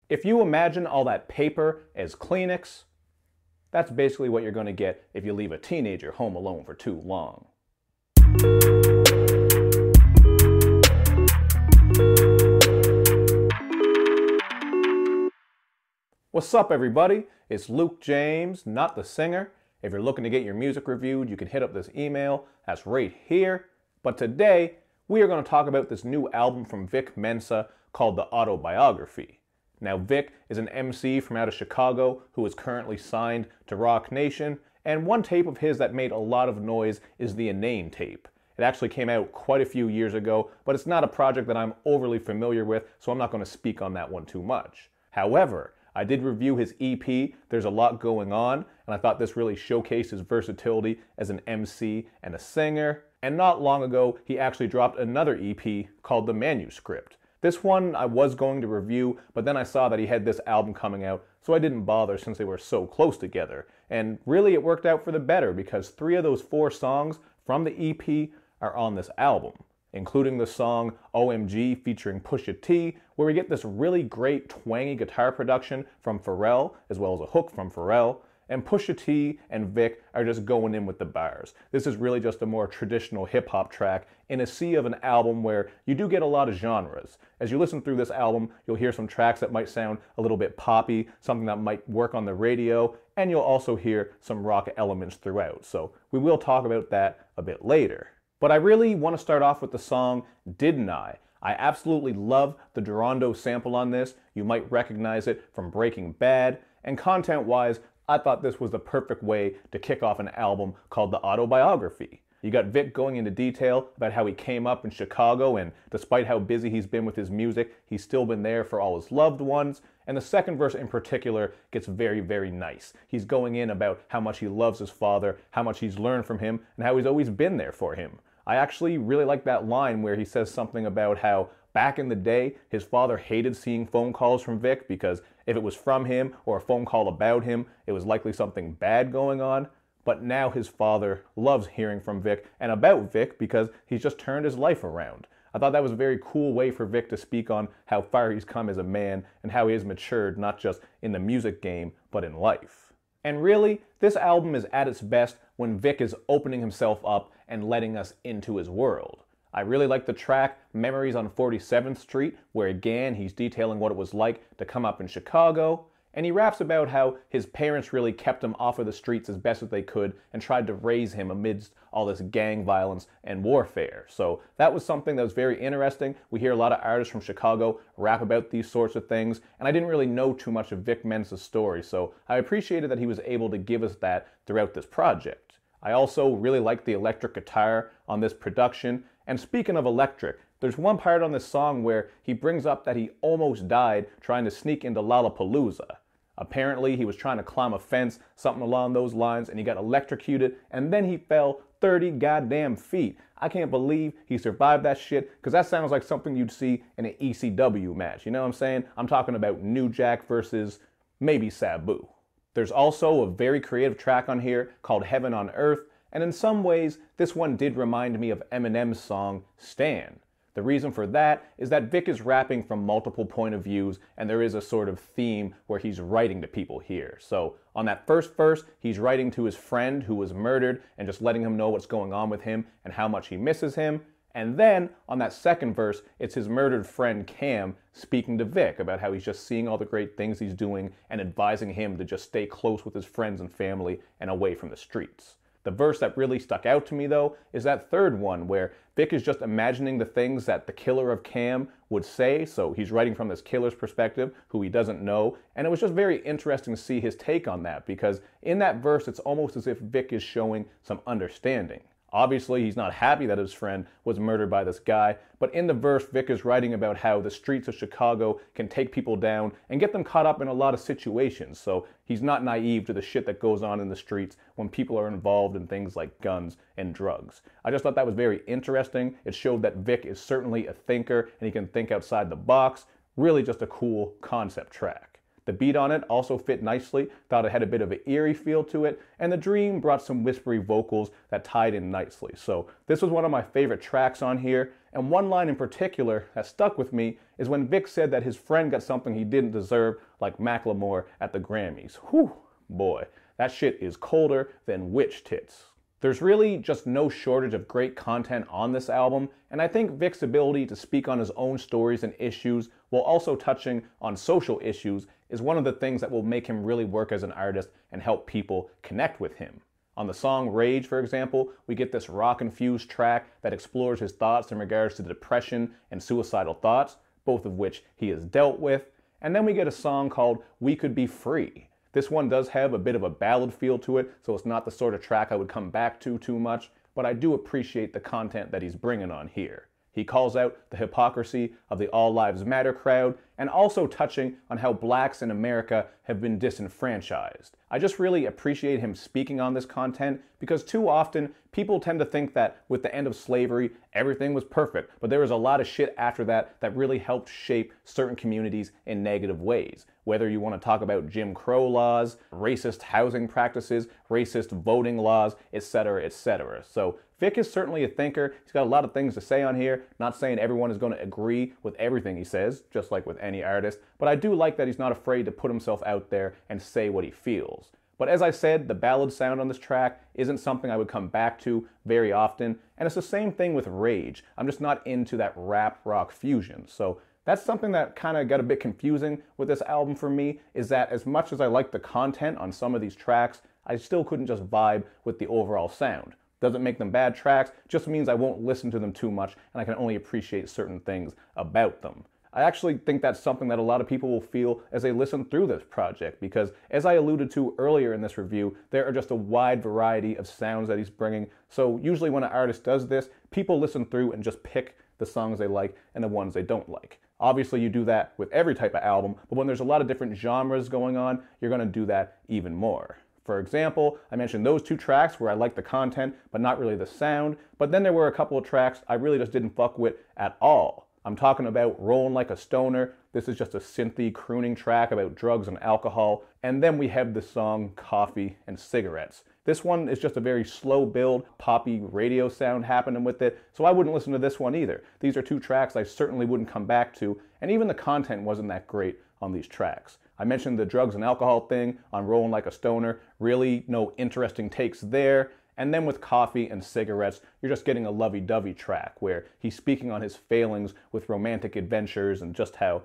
If you imagine all that paper as Kleenex, that's basically what you're going to get if you leave a teenager home alone for too long. What's up, everybody? It's Luke James, not the singer. If you're looking to get your music reviewed, you can hit up this email. That's right here. But today, we are going to talk about this new album from Vic Mensa called the Autobiography. Now, Vic is an MC from out of Chicago who is currently signed to Rock Nation, and one tape of his that made a lot of noise is the Inane tape. It actually came out quite a few years ago, but it's not a project that I'm overly familiar with, so I'm not going to speak on that one too much. However, I did review his EP, There's a Lot Going On, and I thought this really showcased his versatility as an MC and a singer. And not long ago, he actually dropped another EP called The Manuscript. This one I was going to review, but then I saw that he had this album coming out, so I didn't bother since they were so close together. And really it worked out for the better because 3 of those 4 songs from the EP are on this album, including the song OMG featuring Pusha T, where we get this really great twangy guitar production from Pharrell, as well as a hook from Pharrell. And Pusha T and Vic are just going in with the bars. This is really just a more traditional hip-hop track in a sea of an album where you do get a lot of genres. As you listen through this album, you'll hear some tracks that might sound a little bit poppy, something that might work on the radio, and you'll also hear some rock elements throughout. So we will talk about that a bit later. But I really want to start off with the song Didn't I? I absolutely love the Durando sample on this. You might recognize it from Breaking Bad, and content-wise, I thought this was the perfect way to kick off an album called The Autobiography. You got Vic going into detail about how he came up in Chicago, and despite how busy he's been with his music, he's still been there for all his loved ones. And the second verse in particular gets very, very nice. He's going in about how much he loves his father, how much he's learned from him, and how he's always been there for him. I actually really like that line where he says something about how back in the day, his father hated seeing phone calls from Vic because if it was from him or a phone call about him, it was likely something bad going on. But now his father loves hearing from Vic and about Vic because he's just turned his life around. I thought that was a very cool way for Vic to speak on how far he's come as a man and how he has matured not just in the music game, but in life. And really, this album is at its best when Vic is opening himself up and letting us into his world. I really like the track Memories on 47th Street, where again he's detailing what it was like to come up in Chicago, and he raps about how his parents really kept him off of the streets as best as they could and tried to raise him amidst all this gang violence and warfare. So that was something that was very interesting. We hear a lot of artists from Chicago rap about these sorts of things, and I didn't really know too much of Vic Mensa's story, so I appreciated that he was able to give us that throughout this project. I also really like the electric guitar on this production. And speaking of electric, there's one part on this song where he brings up that he almost died trying to sneak into Lollapalooza. Apparently, he was trying to climb a fence, something along those lines, and he got electrocuted, and then he fell 30 goddamn feet. I can't believe he survived that shit, because that sounds like something you'd see in an ECW match. You know what I'm saying? I'm talking about New Jack versus maybe Sabu. There's also a very creative track on here called Heaven on Earth, and in some ways, this one did remind me of Eminem's song, Stan. The reason for that is that Vic is rapping from multiple point of views, and there is a sort of theme where he's writing to people here. So on that first verse, he's writing to his friend who was murdered and just letting him know what's going on with him and how much he misses him. And then on that second verse, it's his murdered friend Cam speaking to Vic about how he's just seeing all the great things he's doing and advising him to just stay close with his friends and family and away from the streets. The verse that really stuck out to me, though, is that third one where Vic is just imagining the things that the killer of Cam would say. So he's writing from this killer's perspective, who he doesn't know. And it was just very interesting to see his take on that, because in that verse, it's almost as if Vic is showing some understanding. Obviously, he's not happy that his friend was murdered by this guy, but in the verse, Vic is writing about how the streets of Chicago can take people down and get them caught up in a lot of situations. So he's not naive to the shit that goes on in the streets when people are involved in things like guns and drugs. I just thought that was very interesting. It showed that Vic is certainly a thinker and he can think outside the box. Really just a cool concept track. The beat on it also fit nicely, thought it had a bit of an eerie feel to it, and the Dream brought some whispery vocals that tied in nicely. So this was one of my favorite tracks on here, And one line in particular that stuck with me is when Vic said that his friend got something he didn't deserve, like Macklemore at the Grammys. Whew, boy, that shit is colder than witch tits. There's really just no shortage of great content on this album, and I think Vic's ability to speak on his own stories and issues while also touching on social issues is one of the things that will make him really work as an artist and help people connect with him. On the song Rage, for example, we get this rock-infused track that explores his thoughts in regards to depression and suicidal thoughts, both of which he has dealt with. And then we get a song called We Could Be Free. This one does have a bit of a ballad feel to it, so it's not the sort of track I would come back to too much, but I do appreciate the content that he's bringing on here. He calls out the hypocrisy of the All Lives Matter crowd, and also touching on how blacks in America have been disenfranchised. I just really appreciate him speaking on this content because too often people tend to think that with the end of slavery, everything was perfect, but there was a lot of shit after that that really helped shape certain communities in negative ways. Whether you want to talk about Jim Crow laws, racist housing practices, racist voting laws, etc., etc. So Vic is certainly a thinker. He's got a lot of things to say on here. Not saying everyone is going to agree with everything he says, just like with any artist, but I do like that he's not afraid to put himself out there and say what he feels. But as I said, the ballad sound on this track isn't something I would come back to very often, and it's the same thing with Rage. I'm just not into that rap rock fusion. So that's something that kind of got a bit confusing with this album for me, is that as much as I like the content on some of these tracks, I still couldn't just vibe with the overall sound. Doesn't make them bad tracks, just means I won't listen to them too much and I can only appreciate certain things about them. I actually think that's something that a lot of people will feel as they listen through this project because, as I alluded to earlier in this review, there are just a wide variety of sounds that he's bringing. So usually when an artist does this, people listen through and just pick the songs they like and the ones they don't like. Obviously you do that with every type of album, but when there's a lot of different genres going on, you're going to do that even more. For example, I mentioned those two tracks where I liked the content, but not really the sound, but then there were a couple of tracks I really just didn't fuck with at all. I'm talking about Rollin' Like a Stoner. This is just a synthy crooning track about drugs and alcohol. And then we have the song Coffee and Cigarettes. This one is just a very slow build, poppy radio sound happening with it, so I wouldn't listen to this one either. These are two tracks I certainly wouldn't come back to, and even the content wasn't that great on these tracks. I mentioned the drugs and alcohol thing on Rollin' Like a Stoner. Really no interesting takes there. And then with Coffee and Cigarettes, you're just getting a lovey-dovey track where he's speaking on his failings with romantic adventures and just how,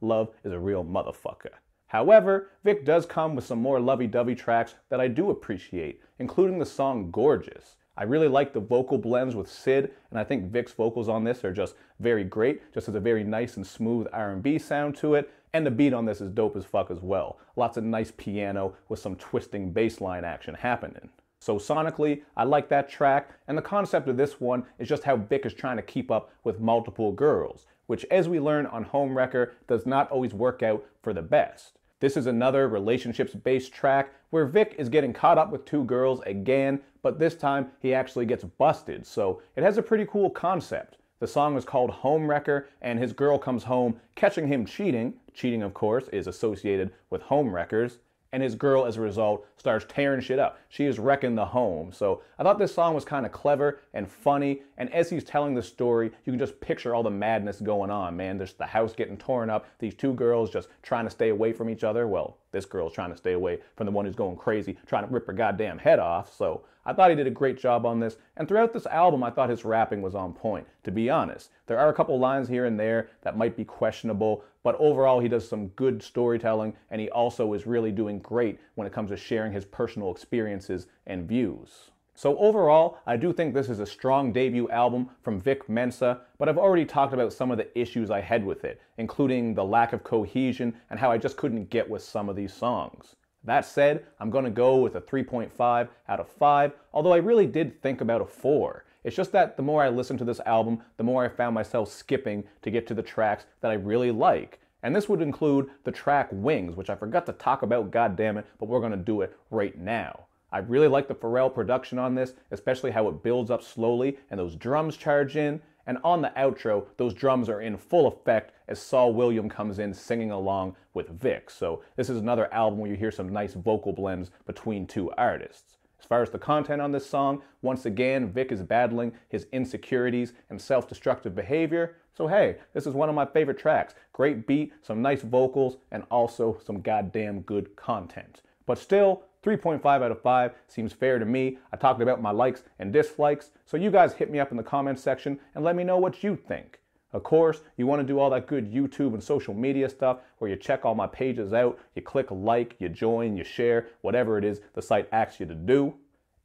love is a real motherfucker. However, Vic does come with some more lovey-dovey tracks that I do appreciate, including the song Gorgeous. I really like the vocal blends with Sid, and I think Vic's vocals on this are just very great, just has a very nice and smooth R&B sound to it, and the beat on this is dope as fuck as well. Lots of nice piano with some twisting bass line action happening. So sonically, I like that track, and the concept of this one is just how Vic is trying to keep up with multiple girls, which, as we learn on Homewrecker, does not always work out for the best. This is another relationships-based track where Vic is getting caught up with two girls again, but this time he actually gets busted, so it has a pretty cool concept. The song is called Homewrecker, and his girl comes home catching him cheating. Cheating, of course, is associated with homewreckers. And his girl, as a result, starts tearing shit up. She is wrecking the home. So I thought this song was kind of clever and funny, and as he's telling the story, you can just picture all the madness going on, man. There's the house getting torn up, these two girls just trying to stay away from each other. Well, this girl's trying to stay away from the one who's going crazy, trying to rip her goddamn head off. So I thought he did a great job on this, and throughout this album, I thought his rapping was on point, to be honest. There are a couple lines here and there that might be questionable, but overall he does some good storytelling, and he also is really doing great when it comes to sharing his personal experiences and views. So overall, I do think this is a strong debut album from Vic Mensa, but I've already talked about some of the issues I had with it, including the lack of cohesion and how I just couldn't get with some of these songs. That said, I'm going to go with a 3.5 out of 5, although I really did think about a 4. It's just that the more I listened to this album, the more I found myself skipping to get to the tracks that I really like. And this would include the track Wings, which I forgot to talk about, goddammit, but we're going to do it right now. I really like the Pharrell production on this, especially how it builds up slowly and those drums charge in. And on the outro, those drums are in full effect as Saul William comes in singing along with Vic. So this is another album where you hear some nice vocal blends between two artists. As far as the content on this song, once again, Vic is battling his insecurities and self-destructive behavior. So hey, this is one of my favorite tracks. Great beat, some nice vocals, and also some goddamn good content. But still, 3.5 out of 5 seems fair to me. I talked about my likes and dislikes, so you guys hit me up in the comments section and let me know what you think. Of course, you want to do all that good YouTube and social media stuff where you check all my pages out, you click like, you join, you share, whatever it is the site asks you to do.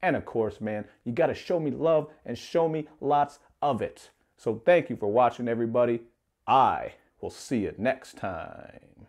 And of course, man, you got to show me love and show me lots of it. So thank you for watching, everybody. I will see you next time.